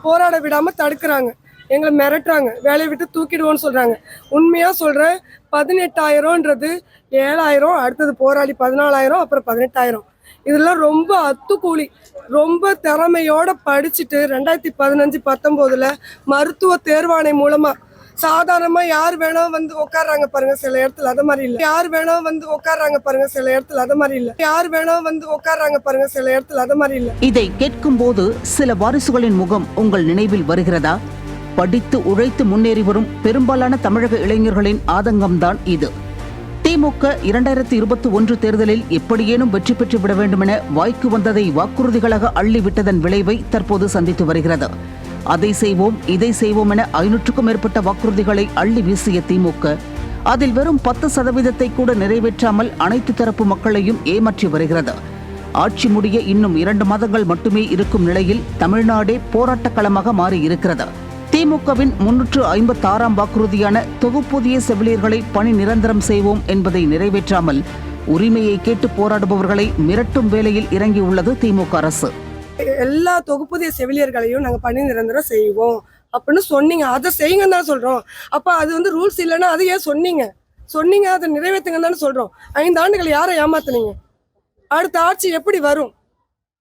போராட விடாமல் தடுக்கிறாங்க, எங்களை மிரட்டுறாங்க, வேலையை விட்டு தூக்கிடுவோன்னு சொல்கிறாங்க. உண்மையாக சொல்கிறேன், 18,000ன்றது 7,000, அடுத்தது போராளி 14,000, அப்புறம் 18,000. இதெல்லாம் ரொம்ப அத்துக்கூலி. ரொம்ப திறமையோட படிச்சுட்டு 2015-19 மருத்துவ தேர்வாணை மூலமாக சாதாரணமாக யார் வேணா வந்து உட்காடுறாங்க பாருங்க, சில இடத்துல அது மாதிரி இல்லை. யார் வேணா வந்து உட்காடுறாங்க பாருங்க, சில இடத்துல அது மாதிரி இல்லை. யார் வேணா வந்து உட்காடுறாங்க பாருங்க, சில இடத்துல அது மாதிரி இல்லை. இதை கேட்கும் போது சில வாரிசுகளின் முகம் உங்கள் நினைவில் வருகிறதா? படித்து உழைத்து முன்னேறி வரும் பெரும்பாலான தமிழக இளைஞர்களின் ஆதங்கம்தான் இது. திமுக 2021 தேர்தலில் எப்படியேனும் வெற்றி பெற்று விட வேண்டுமென வாய்க்கு வந்ததை வாக்குறுதிகளாக அள்ளிவிட்டதன் விளைவை தற்போது சந்தித்து வருகிறது. அதை செய்வோம் இதை செய்வோம் என 500க்கும் மேற்பட்ட வாக்குறுதிகளை அள்ளி வீசிய திமுக அதில் வெறும் 10% கூட நிறைவேற்றாமல் அனைத்து தரப்பு மக்களையும் ஏமாற்றி வருகிறது. ஆட்சி முடிய இன்னும் 2 மாதங்கள் மட்டுமே இருக்கும் நிலையில் தமிழ்நாடே போராட்டக் களமாக மாறி இருக்கிறது. திமுகவின் 356ஆம் வாக்குறுதியான தொகுப்பூதிய செவிலியர்களை பணி நிரந்தரம் செய்வோம் என்பதை நிறைவேற்றாமல் உரிமையை கேட்டு போராடுபவர்களை மிரட்டும் வேலையில் இறங்கியுள்ளது திமுக அரசு. எல்லா தொகுப்பூதிய செவிலியர்களையும் நாங்கள் பணி நிரந்தரம் செய்வோம் அப்படின்னு சொன்னீங்க, அதை செய்யுங்கன்னு தான் சொல்றோம். அப்ப அது வந்து ரூல்ஸ் இல்லைன்னா அதை ஏன் சொன்னீங்க அதை நிறைவேற்றுங்கன்னு தானே சொல்றோம். 5 ஆண்டுகள் யாரை ஏமாத்துனீங்க? அடுத்த ஆட்சி எப்படி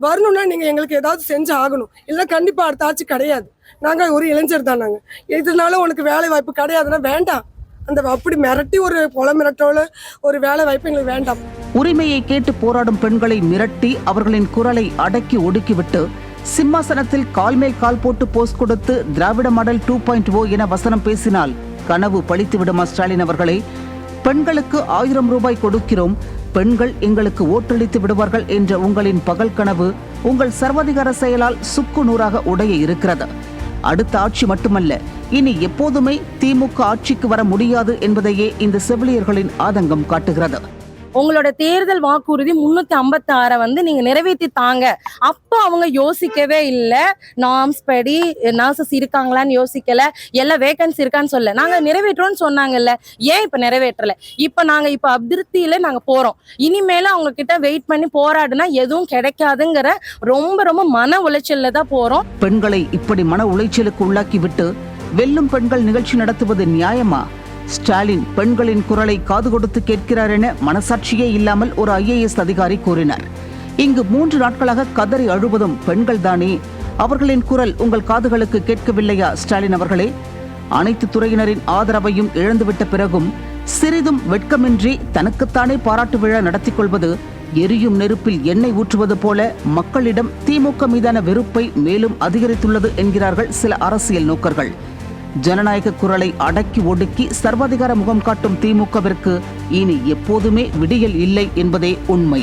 வரணும்னா நீங்க எங்களுக்கு ஏதாவது செஞ்சு ஆகணும். இல்லை கண்டிப்பா அடுத்த ஆட்சி கிடையாது. நாங்க ஒரு இளைஞர் தான், நாங்க இதனால உனக்கு வேலை வாய்ப்பு கிடையாதுன்னா வேண்டாம். அந்த அப்படி மிரட்டி ஒரு கொலை மிரட்டோல ஒரு வேலை வாய்ப்பு எங்களுக்கு வேண்டாம். உரிமையை கேட்டு போராடும் பெண்களை மிரட்டி அவர்களின் குரலை அடக்கி ஒடுக்கிவிட்டு சிம்மாசனத்தில் கால் மேல் கால் போட்டு போஸ்ட் கொடுத்து திராவிட மாடல் 2.0 என வசனம் பேசினால் கனவு பழித்து விடுமா ஸ்டாலின் அவர்களே? பெண்களுக்கு 1000 ரூபாய் கொடுக்கிறோம், பெண்கள் எங்களுக்கு ஓட்டளித்து விடுவார்கள் என்ற உங்களின் பகல் கனவு உங்கள் சர்வாதிகார செயலால் சுக்கு நூறாக உடைய இருக்கிறது. அடுத்த ஆட்சி மட்டுமல்ல, இனி எப்போதுமே திமுக ஆட்சிக்கு வர முடியாது என்பதையே இந்த செவிலியர்களின் ஆதங்கம் காட்டுகிறது. உங்களோட தேர்தல் வாக்குறுதி 356 வந்து நீங்க நிறைவேற்றி தாங்க. அப்போ அவங்க யோசிக்கவே இல்லை, நார்ம்ஸ் படி நர்சஸ் இருக்காங்களான்னு யோசிக்கல, எல்லாம் வேகன்சி இருக்கான்னு சொல்ல. நாங்க நிறைவேற்றோம்னு சொன்னாங்கல்ல, ஏன் இப்ப நிறைவேற்றல? இப்ப நாங்க அதிருப்தியில நாங்க போறோம். இனிமேல அவங்க கிட்ட வெயிட் பண்ணி போராடுனா எதுவும் கிடைக்காதுங்கிற ரொம்ப மன உளைச்சல்ல தான் போறோம். பெண்களை இப்படி மன உளைச்சலுக்கு உள்ளாக்கிவிட்டு வெல்லும் பெண்கள் நிகழ்ச்சி நடத்துவது நியாயமா? ஸ்டாலின் பெண்களின் குரலை காது கொடுத்து கேட்கிறார் என மனசாட்சியே இல்லாமல் ஒரு IAS அதிகாரி கூறினார். இங்கு 3 நாட்களாக கதறி அழுவதும் பெண்கள் தானே, அவர்களின் குரல் உங்கள் காதுகளுக்கு கேட்கவில்லையா ஸ்டாலின் அவர்களே? அனைத்து துறையினரின் ஆதரவையும் இழந்துவிட்ட பிறகும் சிறிதும் வெட்கமின்றி தனக்குத்தானே பாராட்டு விழா நடத்தி கொள்வது எரியும் நெருப்பில் எண்ணெய் ஊற்றுவது போல மக்களிடம் திமுக மீதான வெறுப்பை மேலும் அதிகரித்துள்ளது என்கிறார்கள் சில அரசியல் நோக்கர்கள். ஜனநாயக குரலை அடக்கி ஒடுக்கி சர்வாதிகார முகம் காட்டும் திமுகவிற்கு இனி எப்போதுமே விடியல் இல்லை என்பதே உண்மை.